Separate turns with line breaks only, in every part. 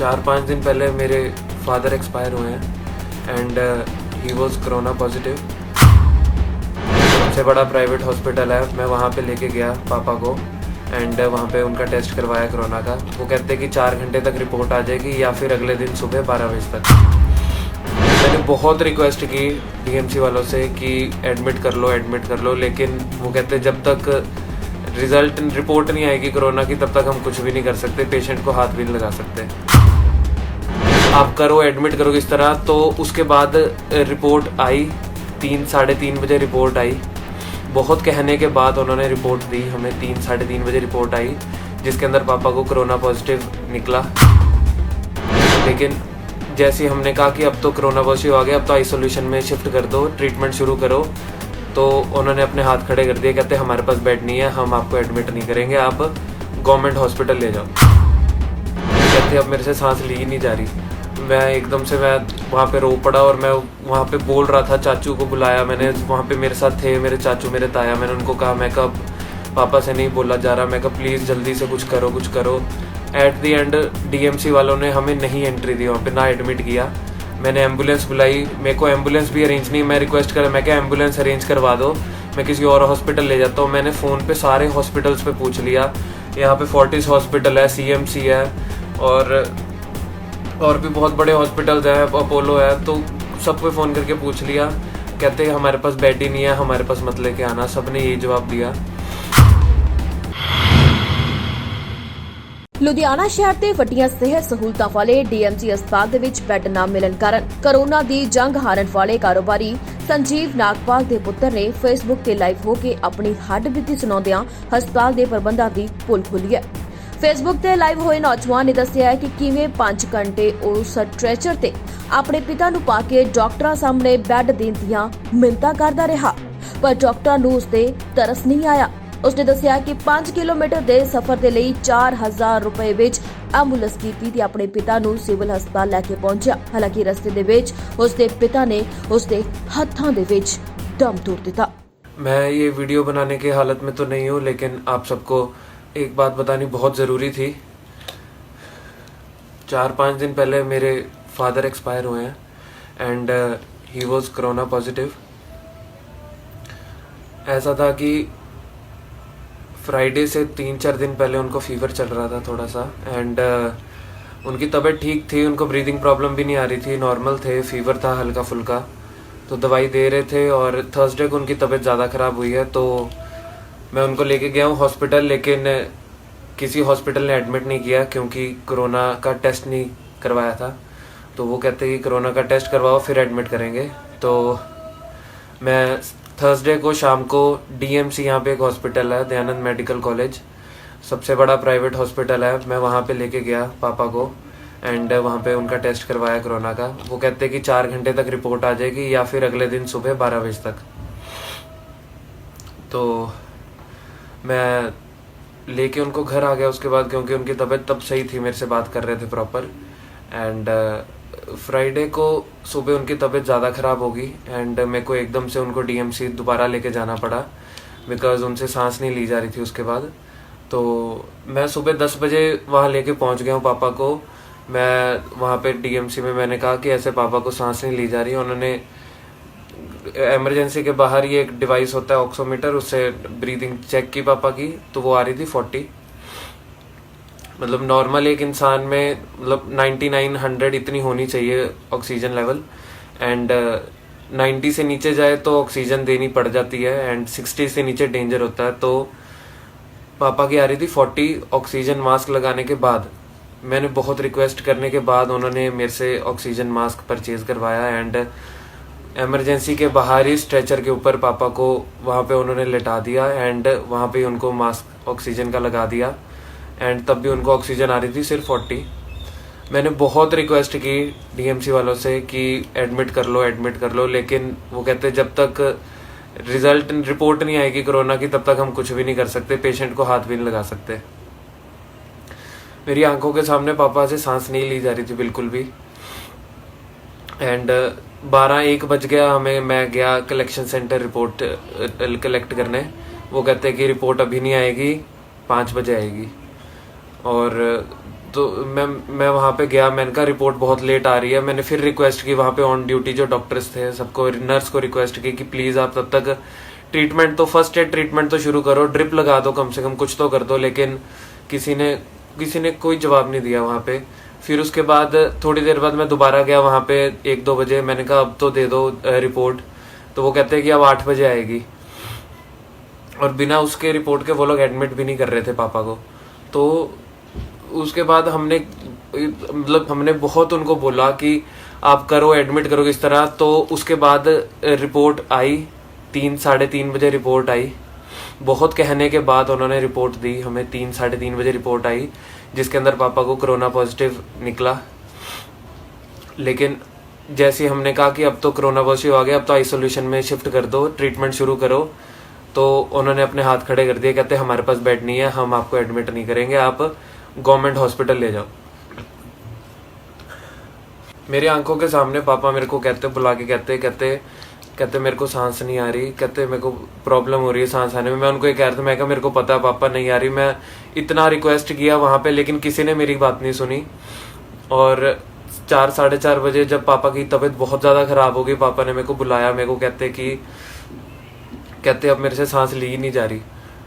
4-5 दिन पहले मेरे फादर एक्सपायर हुए हैं and he was corona positive. सबसे बड़ा प्राइवेट हॉस्पिटल है, मैं वहाँ पे लेके गया पापा को एंड वहाँ पे उनका टेस्ट करवाया कोरोना का। वो कहते हैं कि 4 घंटे तक रिपोर्ट आ जाएगी या फिर अगले दिन सुबह 12 बजे तक। मैंने बहुत रिक्वेस्ट की डीएमसी वालों से कि एडमिट कर लो, लेकिन वो कहते हैं जब तक रिपोर्ट नहीं आएगी कोरोना की तब तक हम कुछ भी नहीं कर सकते, पेशेंट को हाथ भी नहीं लगा सकते। आप एडमिट करो इस तरह। तो उसके बाद रिपोर्ट आई, 3-3:30 बजे रिपोर्ट आई। बहुत कहने के बाद उन्होंने रिपोर्ट दी हमें, 3-3:30 बजे रिपोर्ट आई जिसके अंदर पापा को कोरोना पॉजिटिव निकला। लेकिन जैसे हमने कहा कि अब तो कोरोना पॉजिटिव आ गया, अब तो आइसोलेशन में शिफ्ट कर दो, ट्रीटमेंट शुरू करो, तो उन्होंने अपने हाथ खड़े कर दिए। कहते हमारे पास बेड नहीं है, हम आपको एडमिट नहीं करेंगे, आप गवर्नमेंट हॉस्पिटल ले जाओ। कहते अब मेरे से सांस ली ही नहीं जा रही। मैं एकदम से वहाँ पे रो पड़ा और मैं वहाँ पे बोल रहा था, चाचू को बुलाया मैंने, वहाँ पे मेरे साथ थे मेरे चाचू, मेरे ताया। मैंने उनको कहा, मैं कब पापा से नहीं बोला जा रहा, मैं कहा प्लीज़ जल्दी से कुछ करो। एट द एंड डीएमसी वालों ने हमें नहीं एंट्री दी वहाँ पे, ना एडमिट किया। मैंने एम्बुलेंस बुलाई, मेरे को एम्बुलेंस भी अरेंज नहीं, मैं रिक्वेस्ट करा, मैं क्या एम्बुलेंस अरेंज करवा दो, मैं किसी और हॉस्पिटल ले जाता हूँ। मैंने फ़ोन पे सारे हॉस्पिटल्स पे पूछ लिया, यहाँ पे फोर्टिस हॉस्पिटल है, सीएमसी है और भी बहुत बड़े हॉस्पिटल्स हैं, अपोलो है, तो सब पे फ़ोन करके पूछ लिया। कहते हमारे पास बेड ही नहीं है, हमारे पास मत लेके आना। सब ने यही जवाब दिया।
ਲੁਧਿਆਣਾ ਸ਼ਹਿਰ ਦੇ ਵੱਡੀਆਂ ਸਿਹਤ ਸਹੂਲਤਾਂ ਵਾਲੇ ਡੀਐਮਸੀ ਹਸਪਤਾਲ ਦੇ ਵਿੱਚ ਬੈੱਡ ਨਾ ਮਿਲਣ ਕਾਰਨ ਕੋਰੋਨਾ ਦੀ ਜੰਗ ਹਾਰਨ ਵਾਲੇ ਕਾਰੋਬਾਰੀ ਸੰਜੀਵ ਨਾਗਪਾਲ ਦੇ ਪੁੱਤਰ ਨੇ ਫੇਸਬੁੱਕ ਤੇ ਲਾਈਵ ਹੋ ਕੇ ਆਪਣੀ ਹੱਡਬੀਤੀ ਸੁਣਾਉਂਦਿਆਂ ਹਸਪਤਾਲ ਦੇ ਪ੍ਰਬੰਧਾਂ ਦੀ ਪੋਲ ਖੋਲ੍ਹੀ ਹੈ। ਫੇਸਬੁੱਕ ਤੇ ਲਾਈਵ ਹੋਏ ਨੌਜਵਾਨ ਨੇ ਦੱਸਿਆ ਹੈ ਕਿ ਕਿਵੇਂ 5 ਘੰਟੇ ਉਹ ਸਟ੍ਰੈਚਰ ਤੇ ਆਪਣੇ ਪਿਤਾ ਨੂੰ ਪਾ ਕੇ ਡਾਕਟਰਾਂ ਸਾਹਮਣੇ ਬੈੱਡ ਦੇਣ ਦੀਆਂ ਮਿੰਨਤਾਂ ਕਰਦਾ ਰਿਹਾ, ਪਰ ਡਾਕਟਰਾਂ ਨੂੰ ਉਸ ਤੇ ਤਰਸ ਨਹੀਂ ਆਇਆ। ਉਸਨੇ ਦੱਸਿਆ ਕਿ 5 ਕਿਲੋਮੀਟਰ ਦੇ ਸਫ਼ਰ ਦੇ ਲਈ 4000 ਰੁਪਏ ਵਿੱਚ ਐਂਬੂਲੈਂਸ ਕੀਤੀ ਤੇ ਆਪਣੇ ਪਿਤਾ ਨੂੰ ਸਿਵਲ ਹਸਪਤਾਲ ਲੈ ਕੇ ਪਹੁੰਚਿਆ। ਹਾਲਾਂਕਿ ਰਸਤੇ ਦੇ ਵਿੱਚ ਉਸਦੇ ਪਿਤਾ ਨੇ ਉਸਦੇ ਹੱਥਾਂ ਦੇ ਵਿੱਚ दम तोड़ देता।
मैं ये वीडियो बनाने की हालत में तो नहीं हूँ, लेकिन आप सबको एक बात बतानी बहुत ज़रूरी थी। 4-5 दिन पहले मेरे फादर एक्सपायर हुए हैं and he was corona positive. ऐसा था कि फ्राइडे से 3-4 दिन पहले उनको फीवर चल रहा था थोड़ा सा एंड उनकी तबीयत ठीक थी, उनको ब्रीदिंग प्रॉब्लम भी नहीं आ रही थी, नॉर्मल थे, फीवर था हल्का फुल्का, तो दवाई दे रहे थे। और थर्सडे को उनकी तबीयत ज़्यादा ख़राब हुई है, तो मैं उनको लेके गया हूँ हॉस्पिटल, लेकिन किसी हॉस्पिटल ने एडमिट नहीं किया क्योंकि कोरोना का टेस्ट नहीं करवाया था। तो वो कहते हैं कि कोरोना का टेस्ट करवाओ फिर एडमिट करेंगे। तो मैं थर्सडे को शाम को डीएमसी, यहाँ पे एक हॉस्पिटल है दयानंद मेडिकल कॉलेज, सबसे बड़ा प्राइवेट हॉस्पिटल है, मैं वहाँ पे लेके गया पापा को एंड वहाँ पे उनका टेस्ट करवाया कोरोना का। वो कहते हैं कि 4 घंटे तक रिपोर्ट आ जाएगी या फिर अगले दिन सुबह 12 बजे तक। तो मैं लेके उनको घर आ गया उसके बाद, क्योंकि उनकी तबीयत तब सही थी, मेरे से बात कर रहे थे प्रॉपर। एंड फ्राइडे को सुबह उनकी तबीयत ज़्यादा ख़राब होगी एंड मेरे को एकदम से उनको डीएमसी दोबारा लेके जाना पड़ा बिकॉज़ उनसे सांस नहीं ली जा रही थी उसके बाद। तो मैं सुबह 10 बजे वहाँ लेके पहुँच गया हूँ पापा को। मैं वहाँ पे डीएमसी में मैंने कहा कि ऐसे पापा को सांस नहीं ली जा रही। उन्होंने इमरजेंसी के बाहर ये एक डिवाइस होता है ऑक्सीमीटर, उससे ब्रीदिंग चेक की पापा की, तो वो आ रही थी 40। मतलब नॉर्मल एक इंसान में मतलब 99-100 इतनी होनी चाहिए ऑक्सीजन लेवल एंड 90 से नीचे जाए तो ऑक्सीजन देनी पड़ जाती है एंड 60 से नीचे डेंजर होता है। तो पापा की आ रही थी 40 ऑक्सीजन मास्क लगाने के बाद। मैंने बहुत रिक्वेस्ट करने के बाद उन्होंने मेरे से ऑक्सीजन मास्क परचेज़ करवाया एंड इमरजेंसी के बाहर ही स्ट्रेचर के ऊपर पापा को वहाँ पे उन्होंने लेटा दिया एंड वहाँ पे उनको मास्क ऑक्सीजन का लगा दिया एंड तब भी उनको ऑक्सीजन आ रही थी सिर्फ 40। मैंने बहुत रिक्वेस्ट की डीएमसी वालों से कि एडमिट कर लो, लेकिन वो कहते जब तक रिपोर्ट नहीं आएगी कोरोना की तब तक हम कुछ भी नहीं कर सकते, पेशेंट को हाथ भी नहीं लगा सकते। मेरी आंखों के सामने पापा से सांस नहीं ली जा रही थी बिल्कुल भी एंड 12-1 बज गया हमें। मैं गया कलेक्शन सेंटर रिपोर्ट कलेक्ट करने। वो कहते हैं कि रिपोर्ट अभी नहीं आएगी, 5 बजे आएगी। और तो मैं वहाँ पे गया, मैंने कहा रिपोर्ट बहुत लेट आ रही है। मैंने फिर रिक्वेस्ट की वहाँ पे ऑन ड्यूटी जो डॉक्टर्स थे सबको, नर्स को रिक्वेस्ट की कि प्लीज़ आप तब तक ट्रीटमेंट तो, फर्स्ट एड ट्रीटमेंट तो शुरू करो, ड्रिप लगा दो, कम से कम कुछ तो कर दो। लेकिन किसी ने कोई जवाब नहीं दिया वहाँ पे। फिर उसके बाद थोड़ी देर बाद मैं दोबारा गया वहाँ पे 1-2 बजे। मैंने कहा अब तो दे दो रिपोर्ट। तो वो कहते हैं कि अब 8 बजे आएगी, और बिना उसके रिपोर्ट के वो लोग एडमिट भी नहीं कर रहे थे पापा को। तो उसके बाद हमने बहुत उनको बोला कि आप करो, एडमिट करो किस तरह। तो उसके बाद रिपोर्ट आई, 3-3:30 बजे रिपोर्ट आई। बहुत कहने के बाद उन्होंने रिपोर्ट दी हमें, 3-3:30 बजे रिपोर्ट आई, जिसके अंदर पापा को कोरोना पॉजिटिव निकला। लेकिन जैसे हमने कहा कि अब तो कोरोना पॉजिटिव आ गया, अब तो आइसोलेशन में शिफ्ट कर दो, ट्रीटमेंट शुरू करो, तो उन्होंने अपने हाथ खड़े कर दिए। कहते हमारे पास बेड नहीं है, हम आपको एडमिट नहीं करेंगे, आप गवर्नमेंट हॉस्पिटल ले जाओ। मेरी आंखों के सामने पापा मेरे को बुला के कहते मेरे को सांस नहीं आ रही, कहते मेरे को प्रॉब्लम हो रही है सांस आने में। मैं उनको ये कह रहा था, मैं कहा मेरे को पता है पापा नहीं आ रही। मैं इतना रिक्वेस्ट किया वहाँ पे, लेकिन किसी ने मेरी बात नहीं सुनी। और 4-4:30 बजे जब पापा की तबीयत बहुत ज़्यादा ख़राब हो गई, पापा ने मेरे को बुलाया। मेरे को कहते अब मेरे से सांस ली ही नहीं जा रही।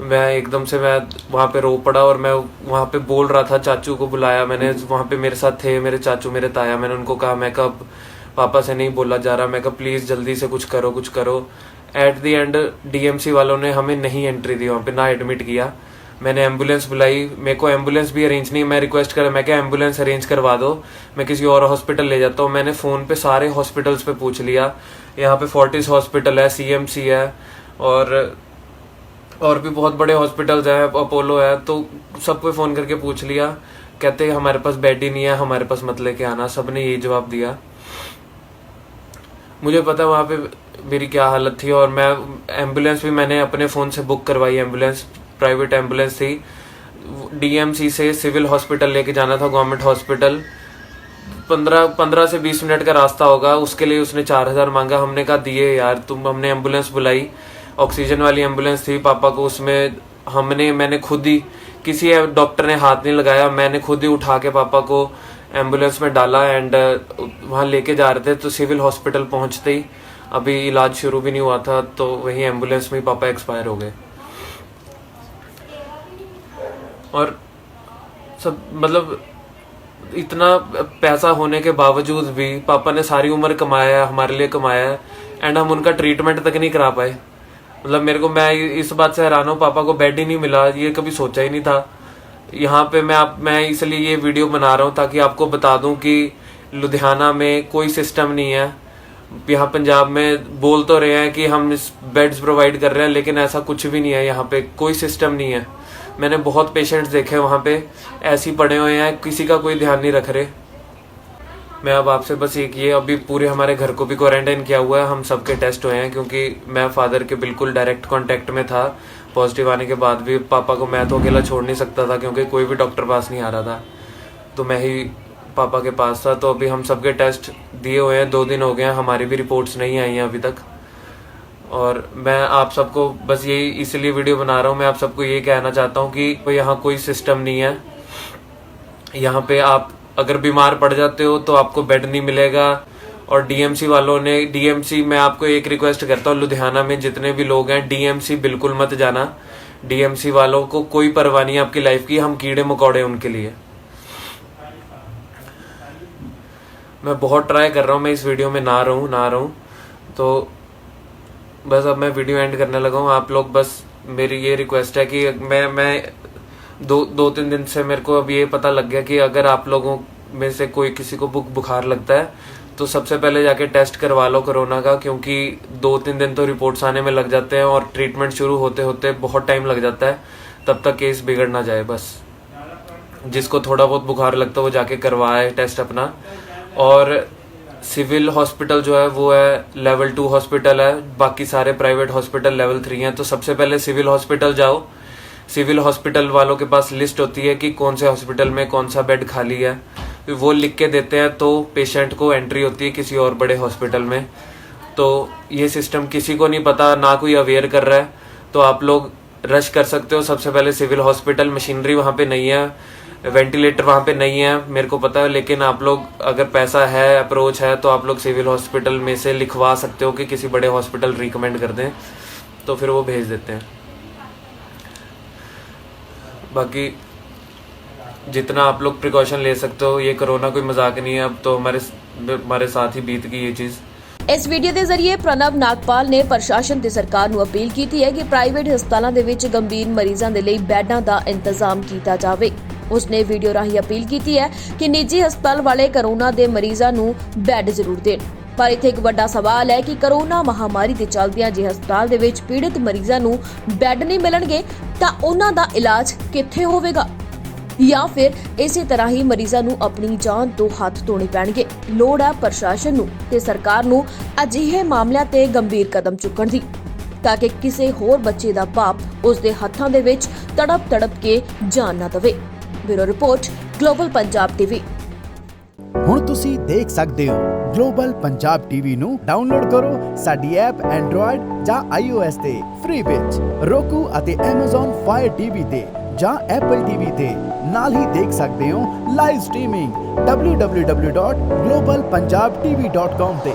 मैं एकदम से वहाँ पे रो पड़ा, और मैं वहाँ पे बोल रहा था। चाचू को बुलाया मैंने, वहाँ पे मेरे साथ थे मेरे चाचू, मेरे ताया। मैंने उनको कहा, मैं कब पापा से नहीं बोला जा रहा, मैं कहा प्लीज़ जल्दी से कुछ करो। एट द एंड डीएमसी वालों ने हमें नहीं एंट्री दी वहाँ पे, ना एडमिट किया। मैंने एम्बुलेंस बुलाई, मेरे को एम्बुलेंस भी अरेंज नहीं। मैं रिक्वेस्ट करा, मैं क्या एम्बुलेंस अरेंज करवा दो, मैं किसी और हॉस्पिटल ले जाता हूँ। मैंने फ़ोन पे सारे हॉस्पिटल्स पे पूछ लिया। यहाँ पे फोर्टिस हॉस्पिटल है, सीएमसी है, और भी बहुत बड़े हॉस्पिटल्स हैं, अपोलो है। तो सब पे फ़ोन करके पूछ लिया। कहते हमारे पास बेड ही नहीं है, हमारे पास मत लेके आना। सब ने यही जवाब दिया। मुझे पता वहाँ पे मेरी क्या हालत थी। और मैं एम्बुलेंस भी मैंने अपने फ़ोन से बुक करवाई। एम्बुलेंस प्राइवेट एम्बुलेंस थी, डीएमसी से सिविल हॉस्पिटल लेके जाना था, गवर्नमेंट हॉस्पिटल। 15 से 20 मिनट का रास्ता होगा, उसके लिए उसने 4,000 मांगा। हमने कहा दिए यार तुम। हमने एम्बुलेंस बुलाई, ऑक्सीजन वाली एम्बुलेंस थी पापा को। उसमें मैंने खुद ही, किसी डॉक्टर ने हाथ नहीं लगाया, मैंने खुद ही उठा के पापा को एम्बुलेंस में डाला। एंड वहाँ लेके जा रहे थे, तो सिविल हॉस्पिटल पहुँचते ही, अभी इलाज शुरू भी नहीं हुआ था, तो वहीं एम्बुलेंस में ही पापा एक्सपायर हो गए। और सब इतना पैसा होने के बावजूद भी पापा ने सारी उम्र कमाया है, हमारे लिए कमाया है, एंड हम उनका ट्रीटमेंट तक नहीं करा पाए। मेरे को, मैं इस बात से हैरान हूँ, पापा को बेड ही नहीं मिला। ये कभी सोचा ही नहीं था। यहाँ पे मैं इसलिए ये वीडियो बना रहा हूँ ताकि आपको बता दूँ कि लुधियाना में कोई सिस्टम नहीं है। यहाँ पंजाब में बोल तो रहे हैं कि हम बेड्स प्रोवाइड कर रहे हैं, लेकिन ऐसा कुछ भी नहीं है। यहाँ पे कोई सिस्टम नहीं है। मैंने बहुत पेशेंट्स देखे वहाँ पे, ऐसे ही पड़े हुए हैं, किसी का कोई ध्यान नहीं रख रहे। मैं अब आपसे बस एक ये, अभी पूरे हमारे घर को भी क्वारंटाइन किया हुआ है, हम सबके टेस्ट हुए हैं, क्योंकि मैं फादर के बिल्कुल डायरेक्ट कांटेक्ट में था। पॉजिटिव आने के बाद भी पापा को मैं तो अकेला छोड़ नहीं सकता था, क्योंकि कोई भी डॉक्टर पास नहीं आ रहा था, तो मैं ही पापा के पास था। तो अभी हम सबके टेस्ट दिए हुए हैं, 2 दिन हो गए हैं, हमारी भी रिपोर्ट्स नहीं आई हैं अभी तक। और मैं आप सबको बस यही इसलिए वीडियो बना रहा हूँ, मैं आप सबको ये कहना चाहता हूँ कि यहाँ कोई सिस्टम नहीं है। यहाँ पे आप अगर बीमार पड़ जाते हो तो आपको बेड नहीं मिलेगा। और डीएमसी वालों ने, डीएमसी, मैं आपको एक रिक्वेस्ट करता हूँ, लुधियाना में जितने भी लोग हैं, डीएमसी बिल्कुल मत जाना। डीएमसी वालों को कोई परवाह नहीं है आपकी लाइफ की, हम कीड़े मकोड़े उनके लिए। मैं बहुत ट्राई कर रहा हूँ मैं इस वीडियो में ना रहूं, तो बस अब मैं वीडियो एंड करने लगा हूँ। आप लोग बस, मेरी ये रिक्वेस्ट है कि मैं 2-3 दिन से मेरे को अब ये पता लग गया कि अगर आप लोगों में से कोई किसी को बुखार लगता है तो सबसे पहले जाके टेस्ट करवा लो कोरोना का, क्योंकि 2-3 दिन तो रिपोर्ट्स आने में लग जाते हैं और ट्रीटमेंट शुरू होते होते बहुत टाइम लग जाता है। तब तक केस बिगड़ ना जाए। बस जिसको थोड़ा बहुत बुखार लगता है वो जाके करवाए टेस्ट अपना। और सिविल हॉस्पिटल जो है वो है लेवल 2 हॉस्पिटल है, बाकी सारे प्राइवेट हॉस्पिटल लेवल 3 हैं। तो सबसे पहले सिविल हॉस्पिटल जाओ। सिविल हॉस्पिटल वालों के पास लिस्ट होती है कि कौन से हॉस्पिटल में कौन सा बेड खाली है, वो लिख के देते हैं, तो पेशेंट को एंट्री होती है किसी और बड़े हॉस्पिटल में। तो ये सिस्टम किसी को नहीं पता, ना कोई अवेयर कर रहा है, तो आप लोग रश कर सकते हो सबसे पहले सिविल हॉस्पिटल। मशीनरी वहाँ पे नहीं है, वेंटिलेटर वहाँ पे नहीं है मेरे को पता है, लेकिन आप लोग अगर पैसा है, अप्रोच है, तो आप लोग सिविल हॉस्पिटल में से लिखवा सकते हो कि किसी बड़े हॉस्पिटल रिकमेंड कर दें, तो फिर वो भेज देते हैं। बाकी जितना आप लोग प्रिकॉशन ले सकते हो, ये कोरोना कोई मजाक नहीं है, अब तो हमारे साथ ही बीत गई ये चीज़।
ਇਸ ਵੀਡੀਓ ਦੇ ਜ਼ਰੀਏ ਪ੍ਰਣਵ ਨਾਗਪਾਲ ਨੇ ਪ੍ਰਸ਼ਾਸਨ ਤੇ ਸਰਕਾਰ ਨੂੰ ਅਪੀਲ ਕੀਤੀ ਹੈ ਕਿ ਪ੍ਰਾਈਵੇਟ ਹਸਪਤਾਲਾਂ ਦੇ ਵਿੱਚ ਗੰਭੀਰ ਮਰੀਜ਼ਾਂ ਦੇ ਲਈ ਬੈੱਡਾਂ ਦਾ ਇੰਤਜ਼ਾਮ ਕੀਤਾ ਜਾਵੇ। ਉਸਨੇ ਵੀਡੀਓ ਰਾਹੀਂ ਅਪੀਲ ਕੀਤੀ ਹੈ ਕਿ ਨਿੱਜੀ ਹਸਪਤਾਲ ਵਾਲੇ ਕੋਰੋਨਾ ਦੇ ਮਰੀਜ਼ਾਂ ਨੂੰ ਬੈੱਡ ਜ਼ਰੂਰ ਦੇਣ। ਪਰ ਇੱਥੇ ਇੱਕ ਵੱਡਾ ਸਵਾਲ ਹੈ ਕਿ ਕੋਰੋਨਾ ਮਹਾਮਾਰੀ ਦੇ ਚੱਲਦਿਆਂ ਜੇ ਹਸਪਤਾਲ ਦੇ ਵਿੱਚ ਪੀੜਤ ਮਰੀਜ਼ਾਂ ਨੂੰ ਬੈੱਡ ਨਹੀਂ ਮਿਲਣਗੇ ਤਾਂ ਉਹਨਾਂ ਦਾ ਇਲਾਜ ਕਿੱਥੇ ਹੋਵੇਗਾ, ਜਾਂ ਫਿਰ ਇਸੇ ਤਰ੍ਹਾਂ ਹੀ ਮਰੀਜ਼ਾਂ ਨੂੰ ਆਪਣੀ ਜਾਨ ਤੋਂ ਹੱਥ ਧੋਣੇ ਪੈਣਗੇ। ਲੋੜ ਹੈ ਪ੍ਰਸ਼ਾਸਨ ਨੂੰ ਤੇ ਸਰਕਾਰ ਨੂੰ ਅਜਿਹੇ ਮਾਮਲਿਆਂ ਤੇ ਗੰਭੀਰ ਕਦਮ ਚੁੱਕਣ ਦੀ, ਤਾਂ ਕਿ ਕਿਸੇ ਹੋਰ ਬੱਚੇ ਦਾ ਬਾਪ ਉਸ ਦੇ ਹੱਥਾਂ ਦੇ ਵਿੱਚ ਤੜਪ ਕੇ ਜਾਨ ਨਾ ਦੇਵੇ। Bureau report, global Punjab TV.
ਹੁਣ ਤੁਸੀਂ ਦੇਖ ਸਕਦੇ ਹੋ ਗਲੋਬਲ ਪੰਜਾਬ ਟੀਵੀ ਨੂੰ ਡਾਊਨਲੋਡ ਕਰੋ ਸਾਡੀ ਐਪ ਐਂਡਰੋਇਡ ਜਾਂ iOS ਤੇ ਫ੍ਰੀ ਵਿੱਚ, roku ਅਤੇ Amazon Fire TV ਤੇ ਜਾਂ Apple TV ਤੇ ਨਾਲ ਹੀ ਦੇਖ ਸਕਦੇ ਹੋ ਲਾਈਵ ਸਟ੍ਰੀਮਿੰਗ www.globalpunjabtv.com ਤੇ।